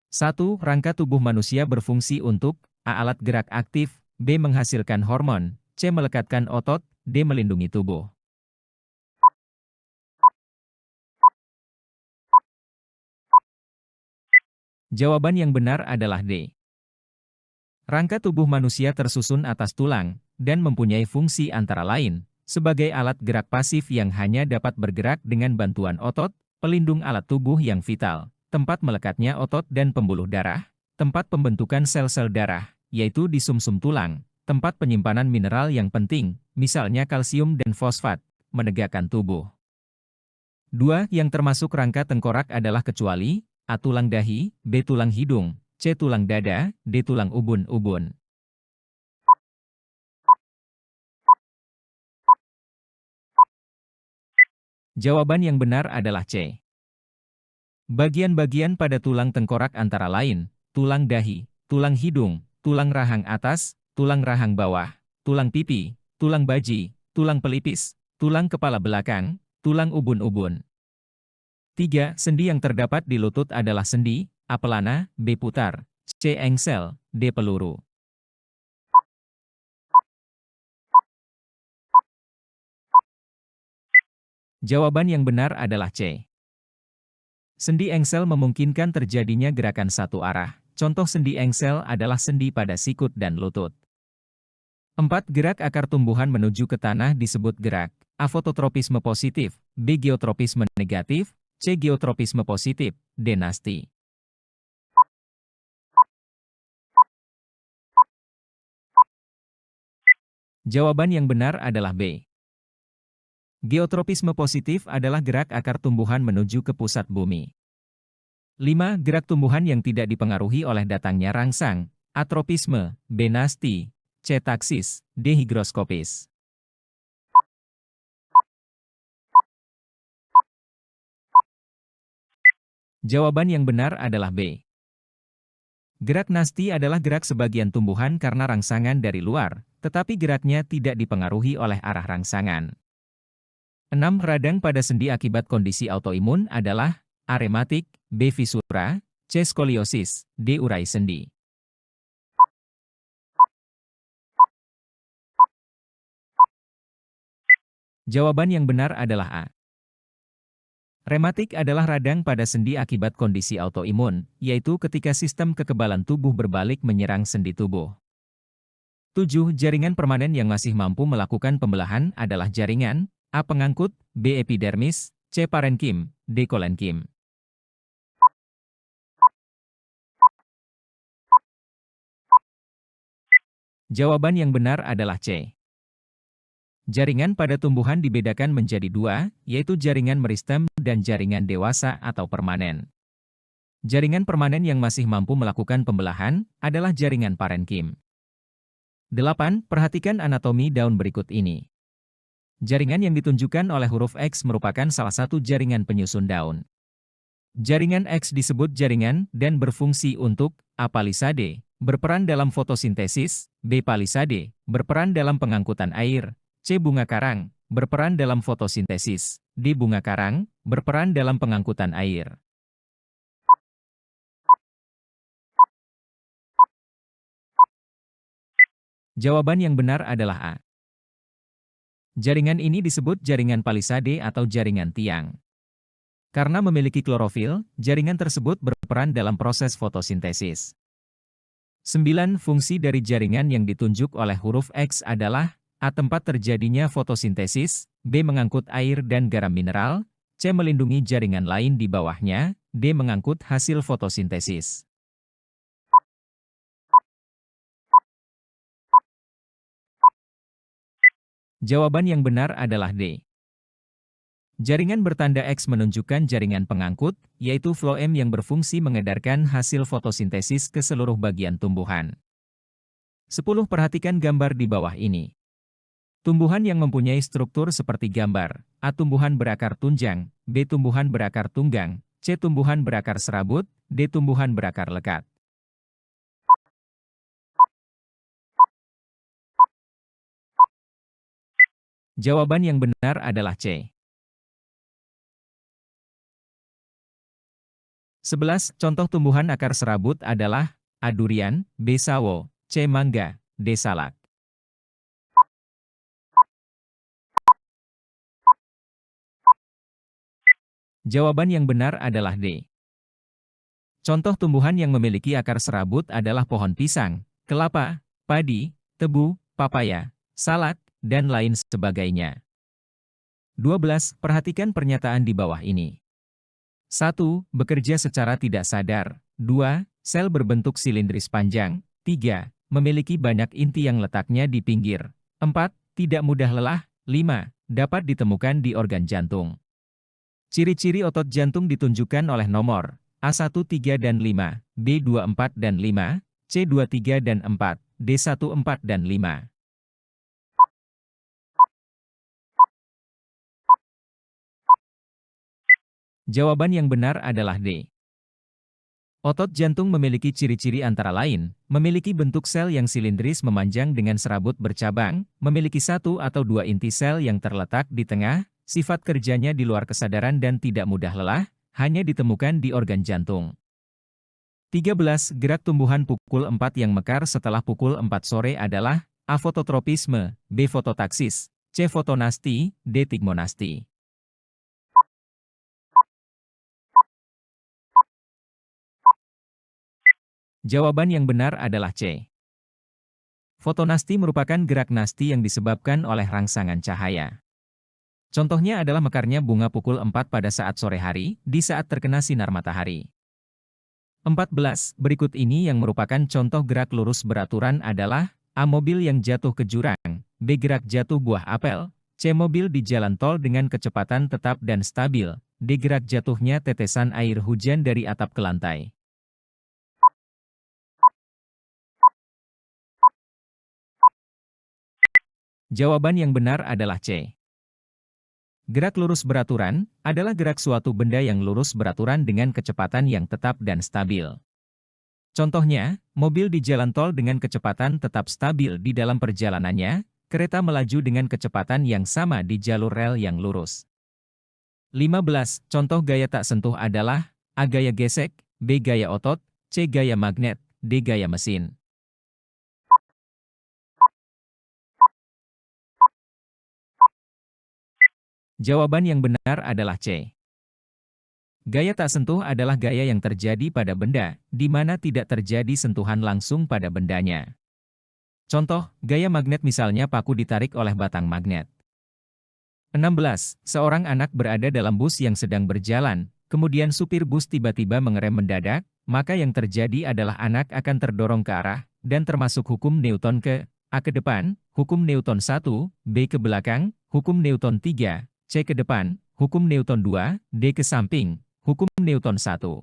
1. Rangka tubuh manusia berfungsi untuk A. Alat gerak aktif, B. Menghasilkan hormon, C. Melekatkan otot, D. Melindungi tubuh. Jawaban yang benar adalah D. Rangka tubuh manusia tersusun atas tulang, dan mempunyai fungsi antara lain, sebagai alat gerak pasif yang hanya dapat bergerak dengan bantuan otot, pelindung alat tubuh yang vital, tempat melekatnya otot dan pembuluh darah, tempat pembentukan sel-sel darah, yaitu di sumsum tulang, tempat penyimpanan mineral yang penting, misalnya kalsium dan fosfat, menegakkan tubuh. 2. Yang termasuk rangka tengkorak adalah kecuali A. Tulang dahi, B. Tulang hidung, C. Tulang dada, D. Tulang ubun-ubun. Jawaban yang benar adalah C. Bagian-bagian pada tulang tengkorak antara lain, tulang dahi, tulang hidung, tulang rahang atas, tulang rahang bawah, tulang pipi, tulang baji, tulang pelipis, tulang kepala belakang, tulang ubun-ubun. 3. Sendi yang terdapat di lutut adalah sendi A. Pelana, B. Putar, C. Engsel, D. Peluru. Jawaban yang benar adalah C. Sendi engsel memungkinkan terjadinya gerakan satu arah. Contoh sendi engsel adalah sendi pada sikut dan lutut. 4. Gerak akar tumbuhan menuju ke tanah disebut gerak A. Fototropisme positif, B. Geotropisme negatif, C. Geotropisme positif, D. Nasti. Jawaban yang benar adalah B. Geotropisme positif adalah gerak akar tumbuhan menuju ke pusat bumi. 5. Gerak tumbuhan yang tidak dipengaruhi oleh datangnya rangsang, A. Tropisme, B. Nasti, C. Taksis, D. Higroskopis. Jawaban yang benar adalah B. Gerak nasti adalah gerak sebagian tumbuhan karena rangsangan dari luar, tetapi geraknya tidak dipengaruhi oleh arah rangsangan. 6. Radang pada sendi akibat kondisi autoimun adalah A. Rematik, B. Fisura, C. Skoliosis, D. Urai sendi. Jawaban yang benar adalah A. Rematik adalah radang pada sendi akibat kondisi autoimun, yaitu ketika sistem kekebalan tubuh berbalik menyerang sendi tubuh. 7. Jaringan permanen yang masih mampu melakukan pembelahan adalah jaringan A. Pengangkut, B. Epidermis, C. Parenkim, D. Kolenkim. Jawaban yang benar adalah C. Jaringan pada tumbuhan dibedakan menjadi dua, yaitu jaringan meristem dan jaringan dewasa atau permanen. Jaringan permanen yang masih mampu melakukan pembelahan adalah jaringan parenkim. 8. Perhatikan anatomi daun berikut ini. Jaringan yang ditunjukkan oleh huruf X merupakan salah satu jaringan penyusun daun. Jaringan X disebut jaringan dan berfungsi untuk A. Palisade, berperan dalam fotosintesis, B. Palisade, berperan dalam pengangkutan air, C. Bunga karang, berperan dalam fotosintesis, D. Bunga karang, berperan dalam pengangkutan air. Jawaban yang benar adalah A. Jaringan ini disebut jaringan palisade atau jaringan tiang. Karena memiliki klorofil, jaringan tersebut berperan dalam proses fotosintesis. 9. Fungsi dari jaringan yang ditunjuk oleh huruf X adalah A. Tempat terjadinya fotosintesis, B. Mengangkut air dan garam mineral, C. Melindungi jaringan lain di bawahnya, D. Mengangkut hasil fotosintesis. Jawaban yang benar adalah D. Jaringan bertanda X menunjukkan jaringan pengangkut, yaitu floem yang berfungsi mengedarkan hasil fotosintesis ke seluruh bagian tumbuhan. 10. Perhatikan gambar di bawah ini. Tumbuhan yang mempunyai struktur seperti gambar A. Tumbuhan berakar tunjang, B. Tumbuhan berakar tunggang, C. Tumbuhan berakar serabut, D. Tumbuhan berakar lekat. Jawaban yang benar. adalah C. 11. Contoh tumbuhan akar serabut adalah A. Durian, B. Sawo, C. Mangga, D. Salak. Jawaban yang benar adalah D. Contoh tumbuhan yang memiliki akar serabut adalah pohon pisang, kelapa, padi, tebu, papaya, salak, dan lain sebagainya. 12. Perhatikan pernyataan di bawah ini. 1. Bekerja secara tidak sadar. 2. Sel berbentuk silindris panjang. 3. Memiliki banyak inti yang letaknya di pinggir. 4. Tidak mudah lelah. 5. Dapat ditemukan di organ jantung. Ciri-ciri otot jantung ditunjukkan oleh nomor A1, 3, dan 5, B2, 4, dan 5, C2, 3, dan 4, D1, 4, dan 5. Jawaban yang benar adalah D. Otot jantung memiliki ciri-ciri antara lain, memiliki bentuk sel yang silindris memanjang dengan serabut bercabang, memiliki 1 atau 2 inti sel yang terletak di tengah, sifat kerjanya di luar kesadaran dan tidak mudah lelah, hanya ditemukan di organ jantung. 13. Gerak tumbuhan pukul 4 yang mekar setelah pukul 4 sore adalah A. Fototropisme, B. Fototaksis, C. Fotonasti, D. Tigmonasti. Jawaban yang benar adalah C. Fotonasti merupakan gerak nasti yang disebabkan oleh rangsangan cahaya. Contohnya adalah mekarnya bunga pukul 4 pada saat sore hari, di saat terkena sinar matahari. 14. Berikut ini yang merupakan contoh gerak lurus beraturan adalah A. Mobil yang jatuh ke jurang, B. Gerak jatuh buah apel, C. Mobil di jalan tol dengan kecepatan tetap dan stabil, D. Gerak jatuhnya tetesan air hujan dari atap ke lantai. Jawaban yang benar adalah C. Gerak lurus beraturan adalah gerak suatu benda yang lurus beraturan dengan kecepatan yang tetap dan stabil. Contohnya, mobil di jalan tol dengan kecepatan tetap stabil di dalam perjalanannya, kereta melaju dengan kecepatan yang sama di jalur rel yang lurus. 15. Contoh gaya tak sentuh adalah A. Gaya gesek, B. Gaya otot, C. Gaya magnet, D. Gaya mesin. Jawaban yang benar adalah C. Gaya tak sentuh adalah gaya yang terjadi pada benda, di mana tidak terjadi sentuhan langsung pada bendanya. Contoh, gaya magnet misalnya paku ditarik oleh batang magnet. 16. Seorang anak berada dalam bus yang sedang berjalan, kemudian supir bus tiba-tiba mengerem mendadak, maka yang terjadi adalah anak akan terdorong ke arah, dan termasuk hukum Newton ke A ke depan, hukum Newton 1, B ke belakang, hukum Newton 3, C ke depan, hukum Newton 2, D ke samping, hukum Newton 1.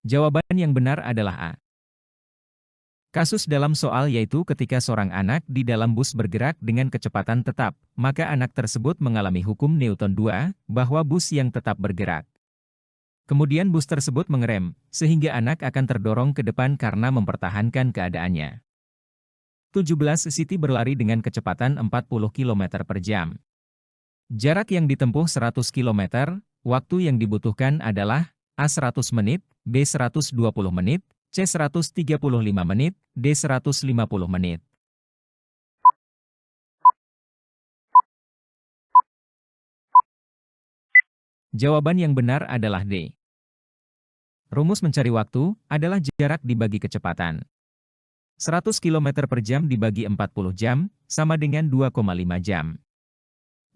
Jawaban yang benar adalah A. Kasus dalam soal yaitu ketika seorang anak di dalam bus bergerak dengan kecepatan tetap, maka anak tersebut mengalami hukum Newton 2, bahwa bus yang tetap bergerak. Kemudian bus tersebut mengerem, sehingga anak akan terdorong ke depan karena mempertahankan keadaannya. 17. Siti berlari dengan kecepatan 40 km per jam. Jarak yang ditempuh 100 km, waktu yang dibutuhkan adalah A. 100 menit, B. 120 menit, C. 135 menit, D. 150 menit. Jawaban yang benar adalah D. Rumus mencari waktu adalah jarak dibagi kecepatan. 100 km per jam dibagi 40 jam, sama dengan 2,5 jam.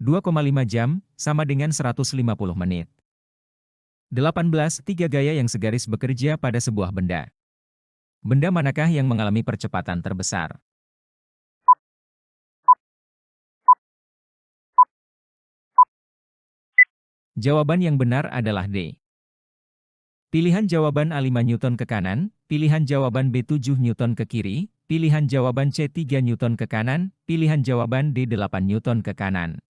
2,5 jam, sama dengan 150 menit. 18. Tiga gaya yang segaris bekerja pada sebuah benda. Benda manakah yang mengalami percepatan terbesar? Jawaban yang benar adalah D. Pilihan jawaban A5 Newton ke kanan, pilihan jawaban B7 Newton ke kiri, pilihan jawaban C3 Newton ke kanan, pilihan jawaban D8 Newton ke kanan.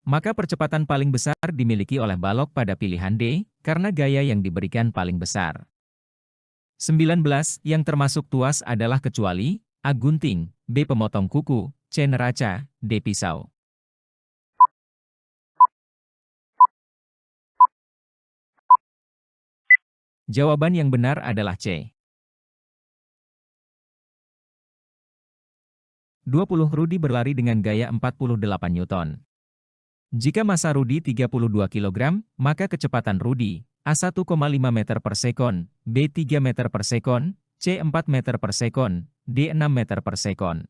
Maka percepatan paling besar dimiliki oleh balok pada pilihan D, karena gaya yang diberikan paling besar. 19. Yang termasuk tuas adalah kecuali A. Gunting, B. Pemotong kuku, C. Neraca, D. Pisau. Jawaban yang benar adalah C. 20. Rudi berlari dengan gaya 48 Newton. Jika massa Rudi 32 kg, maka kecepatan Rudi A 1,5 meter per sekon, B 3 meter per sekon, C 4 meter per sekon, D 6 meter per sekon.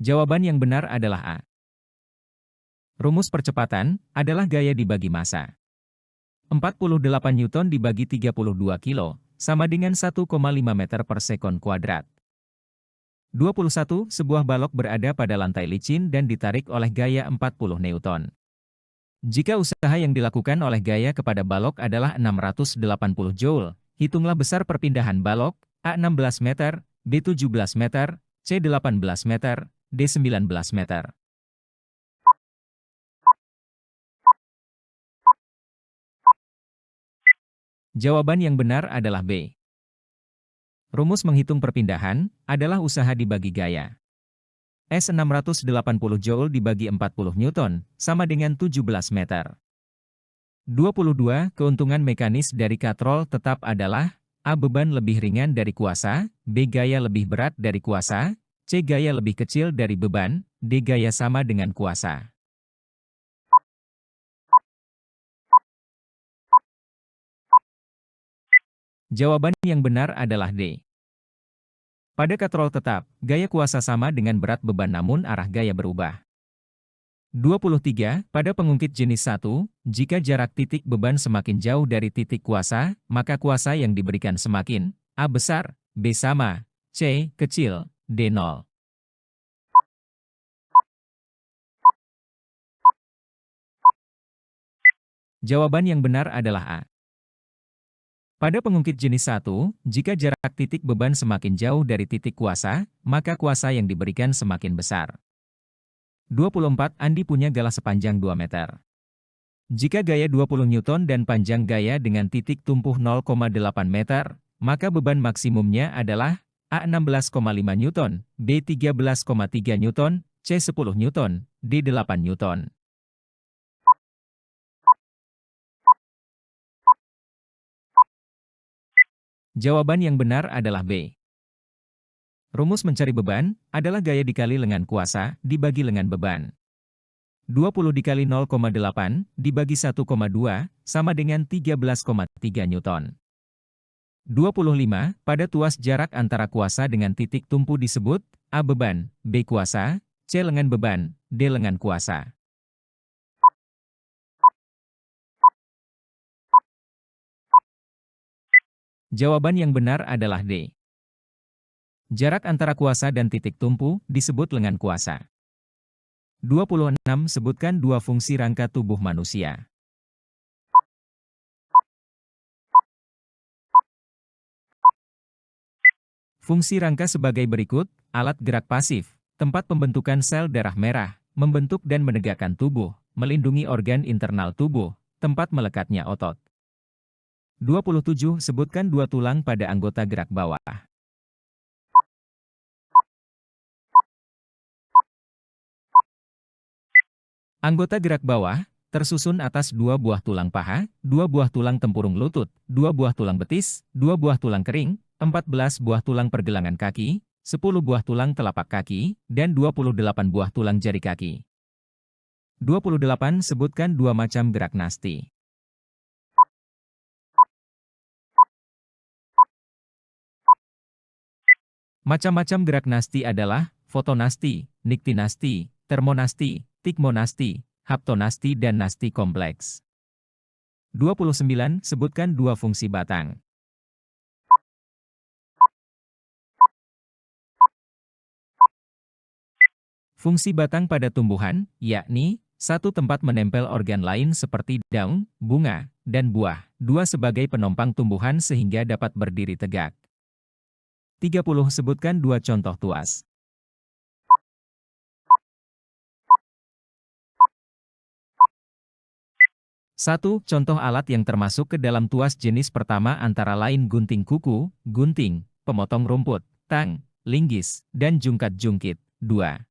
Jawaban yang benar adalah A. Rumus percepatan adalah gaya dibagi massa. 48 Newton dibagi 32 kilo, sama dengan 1,5 meter per sekon kuadrat. 21. Sebuah balok berada pada lantai licin dan ditarik oleh gaya 40 Newton. Jika usaha yang dilakukan oleh gaya kepada balok adalah 680 Joule, hitunglah besar perpindahan balok, A 16 meter, B 17 meter, C 18 meter, D 19 meter. Jawaban yang benar adalah B. Rumus menghitung perpindahan adalah usaha dibagi gaya. S 680 Joule dibagi 40 Newton, sama dengan 17 meter. 22. Keuntungan mekanis dari katrol tetap adalah A. Beban lebih ringan dari kuasa, B. Gaya lebih berat dari kuasa, C. Gaya lebih kecil dari beban, D. Gaya sama dengan kuasa. Jawaban yang benar adalah D. Pada katrol tetap, gaya kuasa sama dengan berat beban namun arah gaya berubah. 23. Pada pengungkit jenis 1, jika jarak titik beban semakin jauh dari titik kuasa, maka kuasa yang diberikan semakin A. Besar, B. Sama, C. Kecil, D. 0. Jawaban yang benar adalah A. Pada pengungkit jenis 1, jika jarak titik beban semakin jauh dari titik kuasa, maka kuasa yang diberikan semakin besar. 24. Andi punya galah sepanjang 2 meter. Jika gaya 20 Newton dan panjang gaya dengan titik tumpuh 0,8 meter, maka beban maksimumnya adalah A 16,5 Newton, B 13,3 Newton, C 10 Newton, D 8 Newton. Jawaban yang benar adalah B. Rumus mencari beban adalah gaya dikali lengan kuasa dibagi lengan beban. 20 dikali 0,8 dibagi 1,2 sama dengan 13,3 Newton. 25. Pada tuas jarak antara kuasa dengan titik tumpu disebut A. Beban, B. Kuasa, C. Lengan beban, D. Lengan kuasa. Jawaban yang benar adalah D. Jarak antara kuasa dan titik tumpu disebut lengan kuasa. 26. Sebutkan dua fungsi rangka tubuh manusia. Fungsi rangka sebagai berikut: alat gerak pasif, tempat pembentukan sel darah merah, membentuk dan menegakkan tubuh, melindungi organ internal tubuh, tempat melekatnya otot. 27. Sebutkan dua tulang pada anggota gerak bawah. Anggota gerak bawah tersusun atas dua buah tulang paha, dua buah tulang tempurung lutut, dua buah tulang betis, dua buah tulang kering, 14 buah tulang pergelangan kaki, 10 buah tulang telapak kaki, dan 28 buah tulang jari kaki. 28. Sebutkan dua macam gerak nasti. Macam-macam gerak nasti adalah fotonasti, niktinasti, termonasti, tikmonasti, haptonasti dan nasti kompleks. 29. Sebutkan dua fungsi batang. Fungsi batang pada tumbuhan, yakni 1. Tempat menempel organ lain seperti daun, bunga, dan buah. 2. Sebagai penopang tumbuhan sehingga dapat berdiri tegak. 30. Sebutkan dua contoh tuas. 1. Contoh alat yang termasuk ke dalam tuas jenis pertama antara lain gunting kuku, gunting, pemotong rumput, tang, linggis, dan jungkat-jungkit. 2.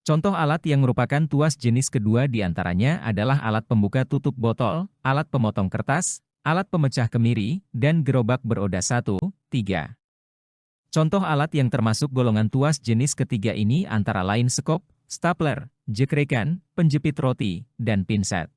Contoh alat yang merupakan tuas jenis kedua diantaranya adalah alat pembuka tutup botol, alat pemotong kertas, alat pemecah kemiri, dan gerobak beroda 1, 3. Contoh alat yang termasuk golongan tuas jenis ketiga ini antara lain sekop, stapler, jekrekan, penjepit roti, dan pinset.